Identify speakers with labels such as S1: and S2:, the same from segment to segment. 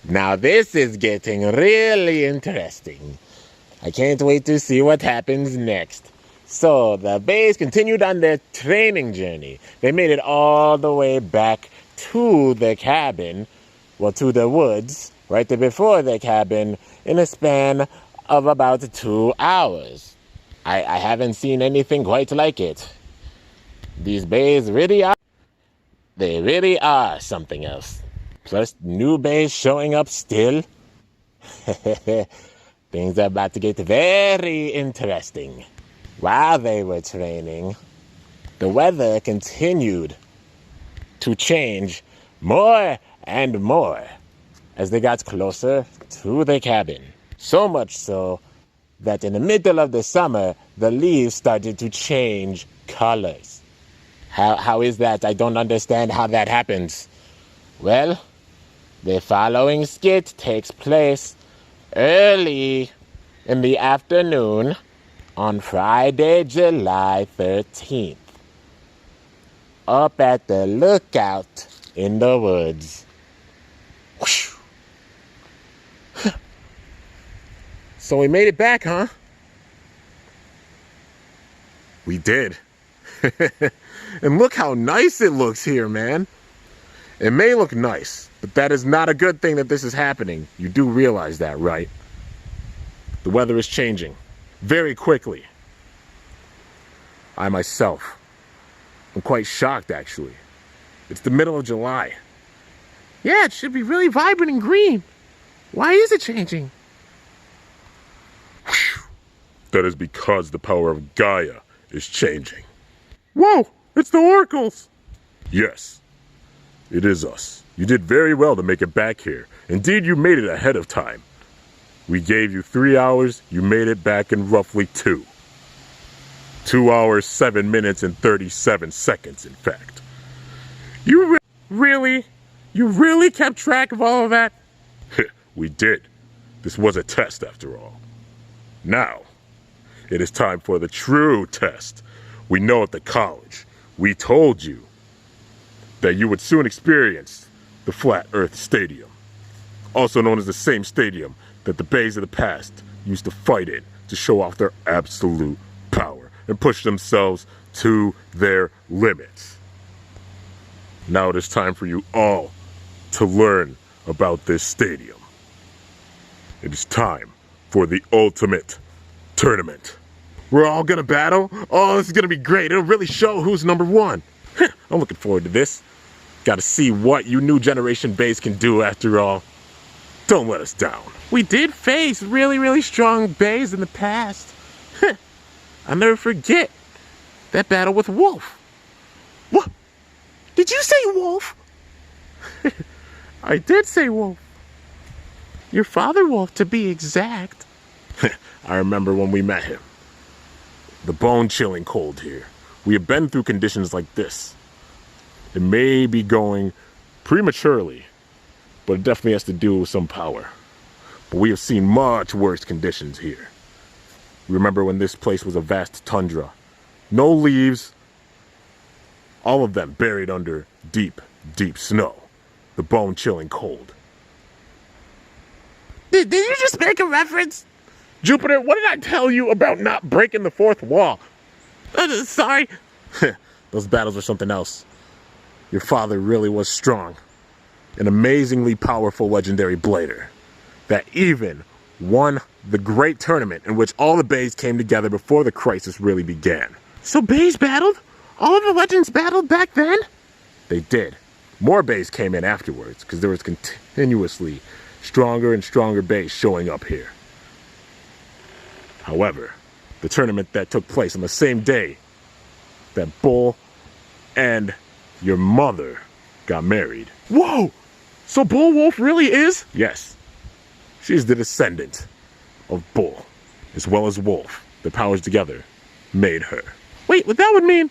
S1: Now this is getting really interesting. I can't wait to see what happens next. So the BEYS continued on their training journey. They made it all the way back to the cabin, well, to the woods, right there before the cabin, in a span of about 2 hours. I haven't seen anything quite like it. These BEYS they really are something else. Plus, new BEYS showing up still. Things are about to get very interesting. While they were training, the weather continued to change more and more as they got closer to the cabin. So much so that in the middle of the summer, the leaves started to change colors. How is that? I don't understand how that happens. Well, the following skit takes place early in the afternoon on Friday, July 13th, up at the lookout in the woods. So we made it back, huh? We did. And look how nice it looks here, man. It may look nice, but that is not a good thing that this is happening. You do realize that, right? The weather is changing very quickly. I myself am quite shocked, actually. It's the middle of July. Yeah, it should be really vibrant and green. Why is it changing?
S2: That is because the power of Gaia is changing.
S1: Whoa, it's the oracles.
S2: Yes, it is us. You did very well to make it back here. Indeed, you made it ahead of time. We gave you 3 hours, you made it back in roughly 2. 2 hours, 7 minutes, and 37 seconds, in fact.
S1: You really kept track of all of that?
S2: We did. This was a test, after all. Now, it is time for the true test. We know at the college, we told you that you would soon experience the Flat Earth Stadium, also known as the same stadium that the BEYS of the past used to fight in to show off their absolute power and push themselves to their limits. Now it is time for you all to learn about this stadium. It is time for the ultimate tournament.
S1: We're all gonna battle? Oh, this is gonna be great. It'll really show who's number one. I'm looking forward to this. Gotta see what you new generation BEYS can do after all. Don't let us down. We did face really strong BEYS in the past. I'll never forget that battle with Wolf. What? Did you say Wolf? I did say Wolf. Your father Wolf, to be exact.
S2: I remember when we met him. The bone-chilling cold here. We have been through conditions like this. It may be going prematurely, but it definitely has to do with some power. But we have seen much worse conditions here. Remember when this place was a vast tundra? No leaves, all of them buried under deep snow. The bone-chilling cold.
S1: Did you just make a reference? Jupiter, what did I tell you about not breaking the fourth wall? Sorry.
S2: Those battles were something else. Your father really was strong. An amazingly powerful legendary blader that even won the great tournament in which all the BEYS came together before the crisis really began.
S1: So BEYS battled? All of the legends battled back then?
S2: They did. More BEYS came in afterwards because there was continuously stronger and stronger BEYS showing up here. However, the tournament that took place on the same day that Bull and your mother got married.
S1: Whoa! So Bull Wolf really is?
S2: Yes. She's the descendant of Bull, as well as Wolf. Their powers together made her.
S1: Wait, what that would mean?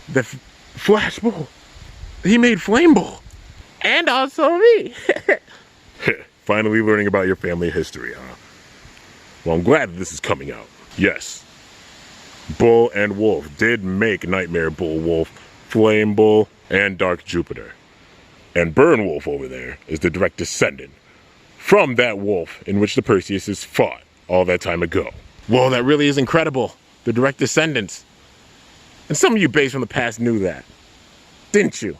S1: The Flash Bull. He made Flame Bull. And also me.
S2: Finally learning about your family history, huh? Well, I'm glad that this is coming out. Yes. Bull and Wolf did make Nightmare Bull Wolf, Flame Bull, and Dark Jupiter. And Burn Wolf over there is the direct descendant from that wolf in which the Perseuses fought all that time ago.
S1: Whoa, that really is incredible. The direct descendants. And some of you BEYS from the past knew that. Didn't you?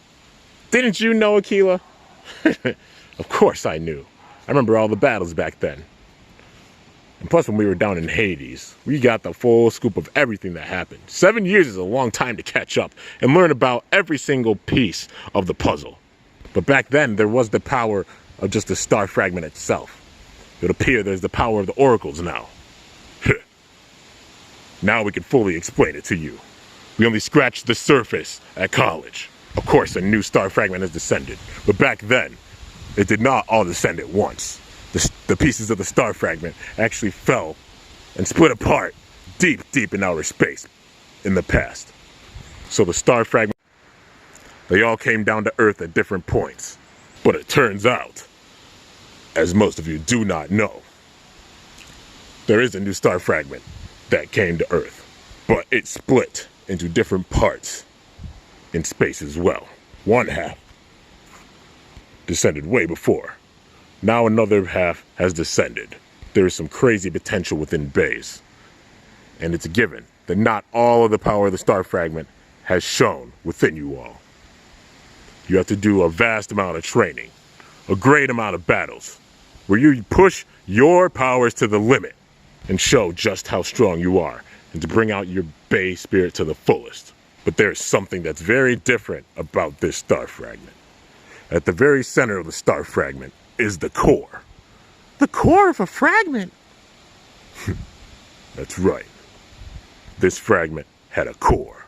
S1: Didn't you know, Aquila? Of course I knew. I remember all the battles back then. And plus, when we were down in Hades, we got the full scoop of everything that happened. 7 years is a long time to catch up and learn about every single piece of the puzzle. But back then, there was the power of just the star fragment itself. It would appear there's the power of the oracles now. Now we can fully explain it to you. We only scratched the surface at college. Of course, a new star fragment has descended. But back then, it did not all descend at once. The pieces of the star fragment actually fell and split apart deep, deep in outer space in the past. So the star fragment, they all came down to Earth at different points. But it turns out, as most of you do not know, there is a new star fragment that came to Earth. But it split into different parts in space as well. One half descended way before. Now another half has descended. There is some crazy potential within BEYS. And it's a given that not all of the power of the star fragment has shown within you all. You have to do a vast amount of training, a great amount of battles, where you push your powers to the limit and show just how strong you are, and to bring out your BEYS spirit to the fullest. But there's something that's very different about this star fragment. At the very center of the star fragment is the core. The core of a fragment?
S2: That's right. This fragment had a core.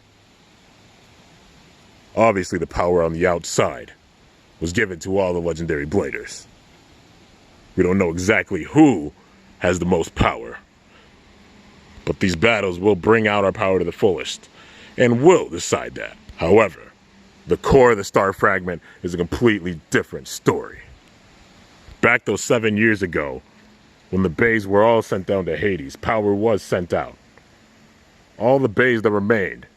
S2: Obviously, the power on the outside was given to all the legendary bladers. We don't know exactly who has the most power, but these battles will bring out our power to the fullest, and will decide that. However, the core of the star fragment is a completely different story. Back those 7 years ago, when the BEYS were all sent down to Hades, power was sent out. All the BEYS that remained,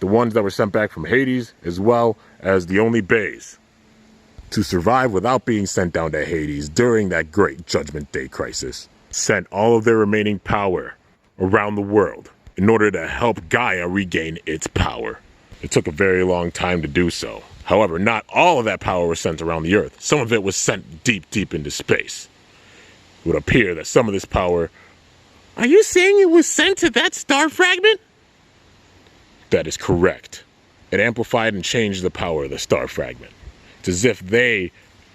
S2: the ones that were sent back from Hades, as well as the only BEYS to survive without being sent down to Hades during that great Judgment Day crisis, sent all of their remaining power around the world in order to help Gaia regain its power. It took a very long time to do so. However, not all of that power was sent around the Earth. Some of it was sent deep, deep into space. It would appear that some of this power...
S1: Are you saying it was sent to that star fragment?
S2: That is correct. It amplified and changed the power of the star fragment. It's as if they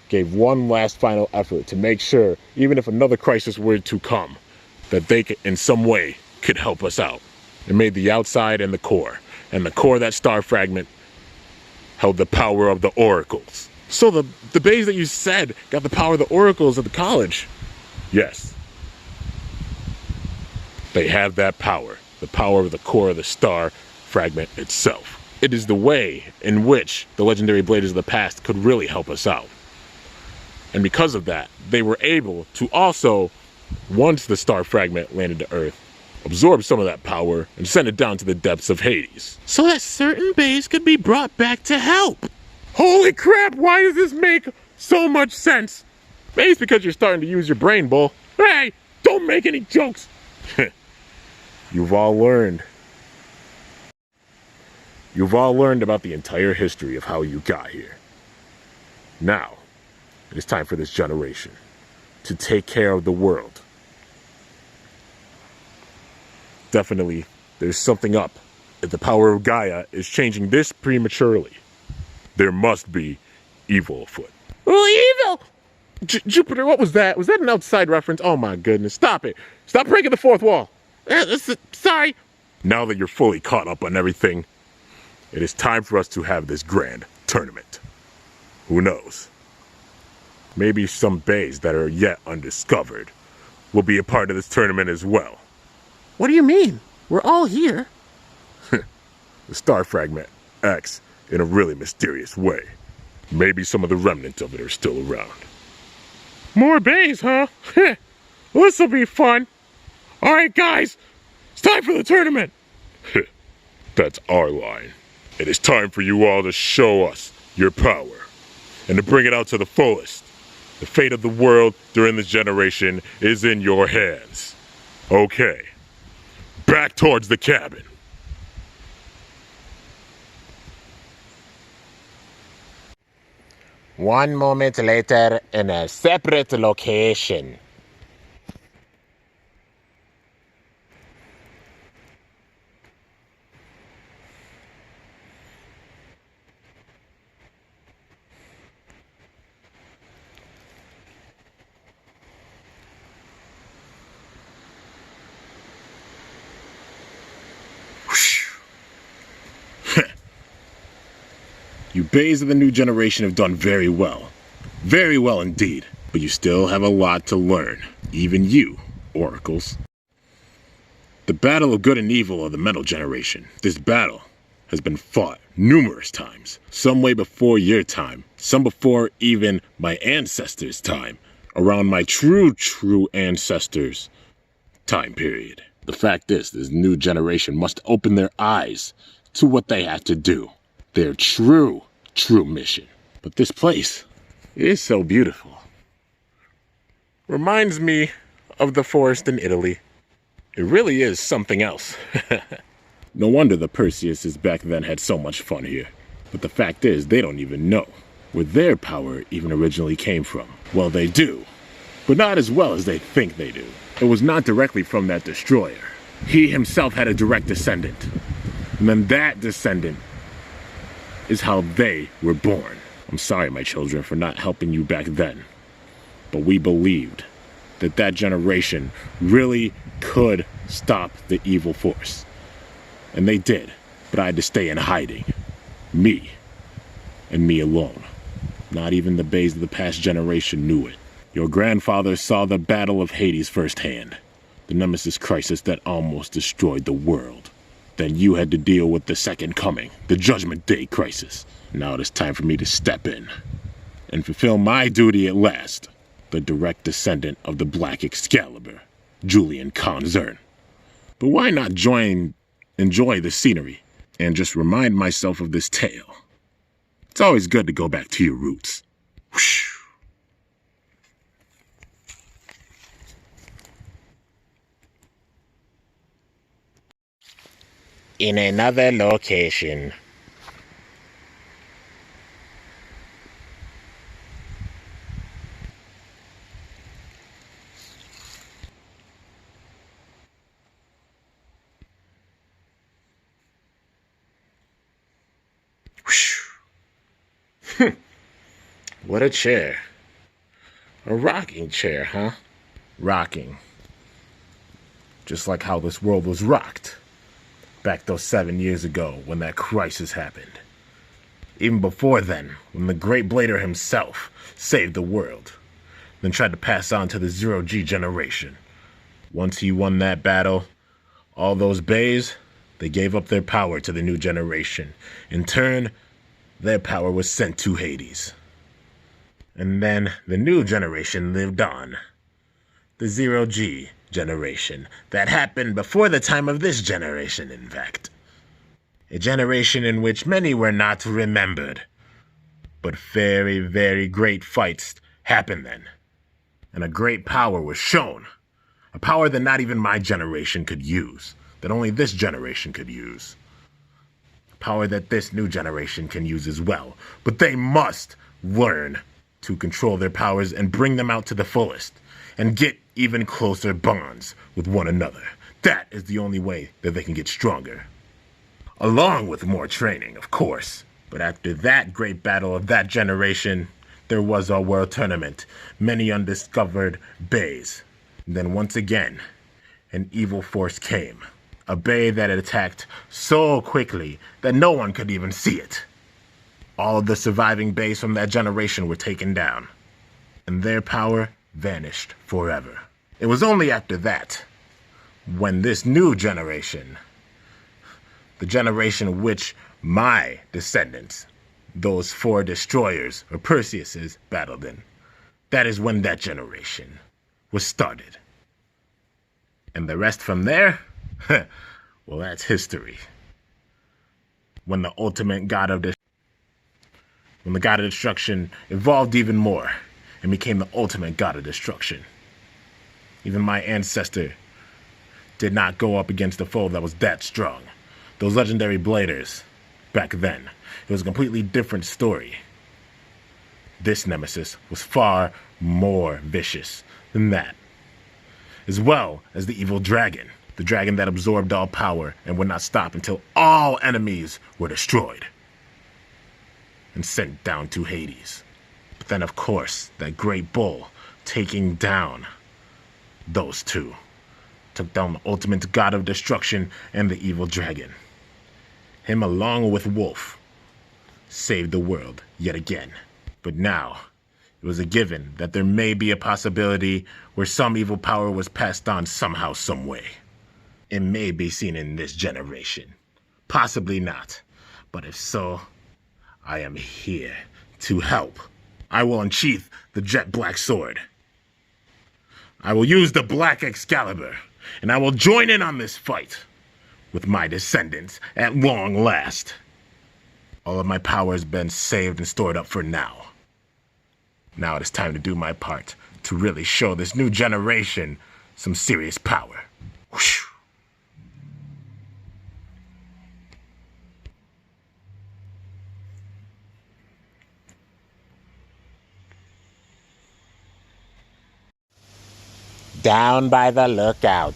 S2: gave one last final effort to make sure, even if another crisis were to come, that they could, in some way could help us out. It made the outside and the core. And the core of that star fragment held the power of the oracles.
S1: So the BEYS that you said got the power of the oracles at the college?
S2: Yes. They have that power. The power of the core of the star fragment itself. It is the way in which the legendary bladers of the past could really help us out. And because of that, they were able to also, once the star fragment landed to Earth, absorb some of that power and send it down to the depths of Hades.
S1: So that certain BEYS could be brought back to help.
S2: Holy crap, why does this make so much sense? Maybe it's because you're starting to use your brain, Bull. Hey, don't make any jokes. You've all learned. You've all learned about the entire history of how you got here. Now, it is time for this generation to take care of the world. Definitely, there's something up. If the power of Gaia is changing this prematurely, there must be evil afoot.
S1: Oh, evil! Jupiter, what was that? Was that an outside reference? Oh my goodness, stop it. Stop breaking the fourth wall. Sorry.
S2: Now that you're fully caught up on everything, it is time for us to have this grand tournament. Who knows? Maybe some BEYS that are yet undiscovered will be a part of this tournament as well.
S1: What do you mean? We're all here.
S2: The star fragment acts in a really mysterious way. Maybe some of the remnants of it are still around.
S1: More BEYS, huh? This'll be fun. All right, guys, it's time for the tournament.
S2: That's our line. It is time for you all to show us your power. and to bring it out to the fullest. The fate of the world during this generation is in your hands. Okay, back towards the cabin.
S1: One moment later, in a separate location.
S2: You BEYS of the new generation have done very well. Very well indeed. But you still have a lot to learn. Even you, oracles. The battle of good and evil of the metal generation. This battle has been fought numerous times. Some way before your time. Some before even my ancestors' time. Around my true ancestors' time period. The fact is, this new generation must open their eyes to what they have to do. Their true mission. But this place is so beautiful. Reminds me of the forest in Italy. It really is something else. No wonder the Perseuses back then had so much fun here. But the fact is, they don't even know where their power even originally came from. Well, they do, but not as well as they think they do. It was not directly from that destroyer. He himself had a direct descendant. And then that descendant is how they were born. I'm sorry, my children, for not helping you back then. But we believed that that generation really could stop the evil force. And they did, but I had to stay in hiding. Me, and me alone. Not even the BEYS of the past generation knew it. Your grandfather saw the Battle of Hades firsthand. The Nemesis crisis that almost destroyed the world. Then you had to deal with the Second Coming, the Judgment Day crisis. Now it is time for me to step in and fulfill my duty at last. The direct descendant of the Black Excalibur, Julian Conzern. But why not enjoy the scenery and just remind myself of this tale? It's always good to go back to your roots. Whoosh.
S1: In another location. What a chair. A rocking chair, huh? Rocking. Just like how this world was rocked. Back those 7 years ago when that crisis happened. Even before then, when the great Blader himself saved the world. Then tried to pass on to the Zero-G generation. Once he won that battle, all those BEYS, they gave up their power to the new generation. In turn, their power was sent to Hades. And then the new generation lived on. The Zero-G generation. That happened before the time of this generation, in fact. A generation in which many were not remembered. But very, very great fights happened then. And a great power was shown. A power that not even my generation could use. That only this generation could use. Power that this new generation can use as well. But they must learn to control their powers and bring them out to the fullest. And get even closer bonds with one another. That is the only way that they can get stronger. Along with more training, of course. But after that great battle of that generation, there was our world tournament. Many undiscovered BEYS. And then once again, an evil force came. A BEY that had attacked so quickly that no one could even see it. All of the surviving BEYS from that generation were taken down. And their power vanished forever. It was only after that, when this new generation, the generation which my descendants, those 4 destroyers or Perseuses, battled in, that is when that generation was started. And the rest from there? Well, that's history. When the ultimate god of when the god of destruction evolved even more and became the ultimate god of destruction. Even my ancestor did not go up against a foe that was that strong. Those legendary bladers, back then, it was a completely different story. This nemesis was far more vicious than that, as well as the evil dragon, the dragon that absorbed all power and would not stop until all enemies were destroyed and sent down to Hades. But then, of course, that great bull taking down those two took down the ultimate god of destruction and the evil dragon. Him, along with Wolf, saved the world yet again. But now, it was a given that there may be a possibility where some evil power was passed on somehow, some way. It may be seen in this generation. Possibly not. But if so, I am here to help. I will unsheath the jet black sword. I will use the black Excalibur, and I will join in on this fight with my descendants at long last. All of my power has been saved and stored up for now. Now it is time to do my part to really show this new generation some serious power. Whoosh. Down by the lookout.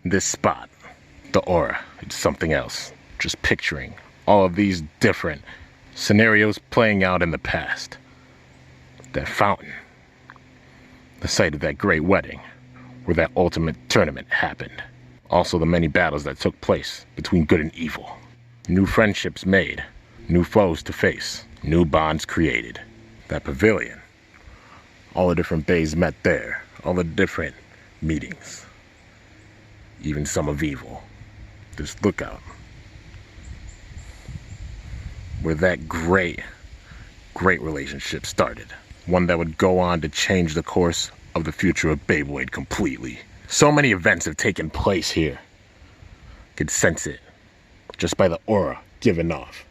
S1: This spot, the aura, it's something else. Just picturing all of these different scenarios playing out in the past. That fountain, the site of that great wedding, where that ultimate tournament happened. Also the many battles that took place between good and evil. New friendships made, new foes to face, new bonds created. That pavilion, all the different BEYS met there, all the different meetings. Even some of evil. This lookout, where that great relationship started. One that would go on to change the course of the future of Beyblade completely. So many events have taken place here. Could sense it just by the aura given off.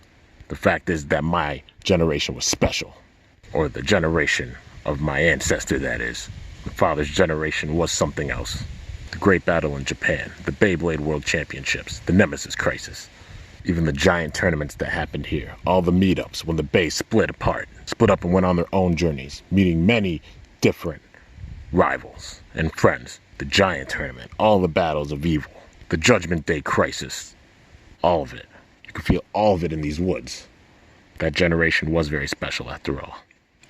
S1: The fact is that my generation was special. Or the generation of my ancestor, that is. My father's generation was something else. The Great Battle in Japan, the Beyblade World Championships, the Nemesis Crisis, even the giant tournaments that happened here, all the meetups when the BEYS split up and went on their own journeys, meeting many different rivals and friends, the giant tournament, all the battles of evil, the Judgment Day Crisis, all of it. You can feel all of it in these woods. That generation was very special after all.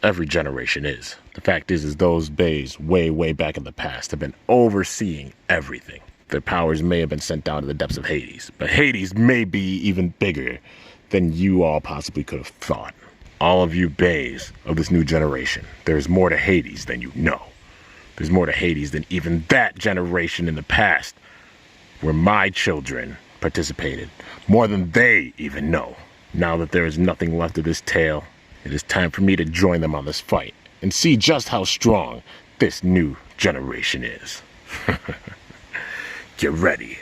S1: Every generation is. The fact is those BEYS way back in the past have been overseeing everything. Their powers may have been sent down to the depths of Hades, but Hades may be even bigger than you all possibly could have thought. All of you BEYS of this new generation, there's more to Hades than you know. There's more to Hades than even that generation in the past, where my children participated, more than they even know. Now that there is nothing left of this tale, it is time for me to join them on this fight and see just how strong this new generation is. Get ready.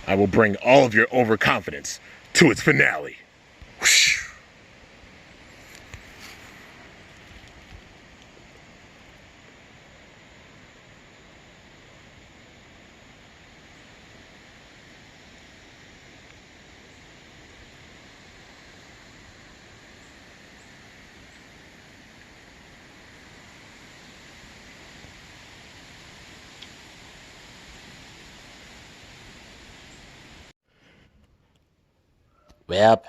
S1: I will bring all of your overconfidence to its finale. Whoosh. Well,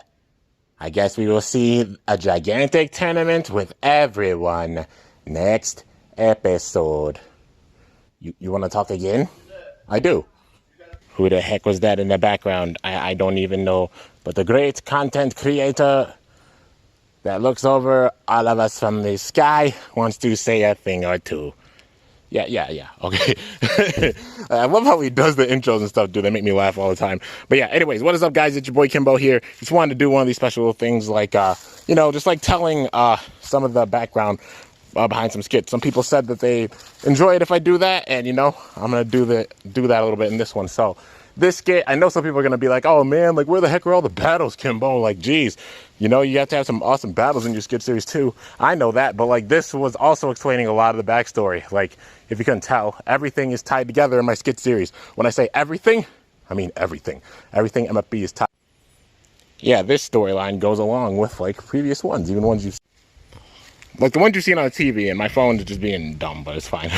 S1: I guess we will see a gigantic tournament with everyone next episode. You want to talk again? I do. Who the heck was that in the background? I don't even know. But the great content creator that looks over all of us from the sky wants to say a thing or two. Yeah. Okay. I love how he does the intros and stuff, dude. They make me laugh all the time. But yeah, anyways, what is up, guys? It's your boy Kimbo here. Just wanted to do one of these special little things like, just like telling some of the background behind some skits. Some people said that they enjoy it if I do that, and I'm gonna do that a little bit in this one. So this skit, I know some people are gonna be like, oh man, like where the heck are all the battles, Kimbo? Like, geez, you have to have some awesome battles in your skit series too. I know that, but like this was also explaining a lot of the backstory. Like, if you couldn't tell, everything is tied together in my skit series. When I say everything, I mean everything. Everything MFB is tied. Yeah, this storyline goes along with like previous ones, even ones you've like the ones you've seen on TV, and my phone is just being dumb, but it's fine.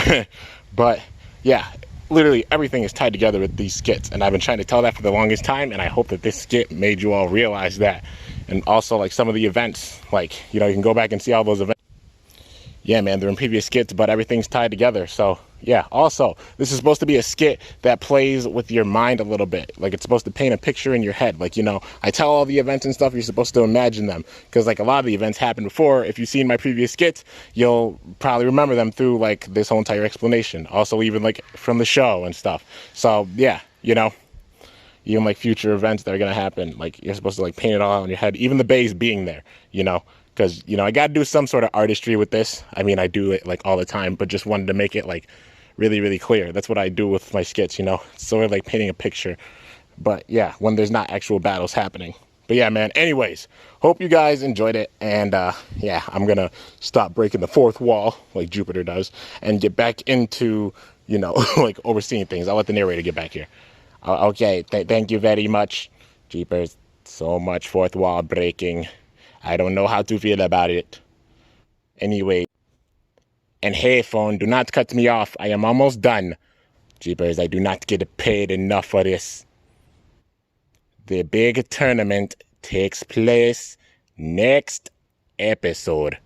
S1: But yeah, literally everything is tied together with these skits, and I've been trying to tell that for the longest time, and I hope that this skit made you all realize that. And also like some of the events, like you can go back and see all those events. Yeah, man, they're in previous skits, but everything's tied together. So yeah, also this is supposed to be a skit that plays with your mind a little bit. Like, it's supposed to paint a picture in your head. Like, I tell all the events and stuff, you're supposed to imagine them, because like a lot of the events happened before. If you've seen my previous skits, you'll probably remember them through like this whole entire explanation. Also, even like from the show and stuff. So yeah, even like future events that are gonna happen, like you're supposed to like paint it all out in your head, even the BEYS being there, because I got to do some sort of artistry with this. I mean, I do it like all the time, but just wanted to make it like really, really clear. That's what I do with my skits, it's sort of like painting a picture. But yeah, when there's not actual battles happening. But yeah, man, anyways, hope you guys enjoyed it. And yeah, I'm gonna stop breaking the fourth wall like Jupiter does and get back into like overseeing things. I'll let the narrator get back here. Okay, thank you very much. Jeepers, so much fourth wall breaking. I don't know how to feel about it. Anyway. And hey, phone, do not cut me off. I am almost done. Jeepers, I do not get paid enough for this. The big tournament takes place next episode.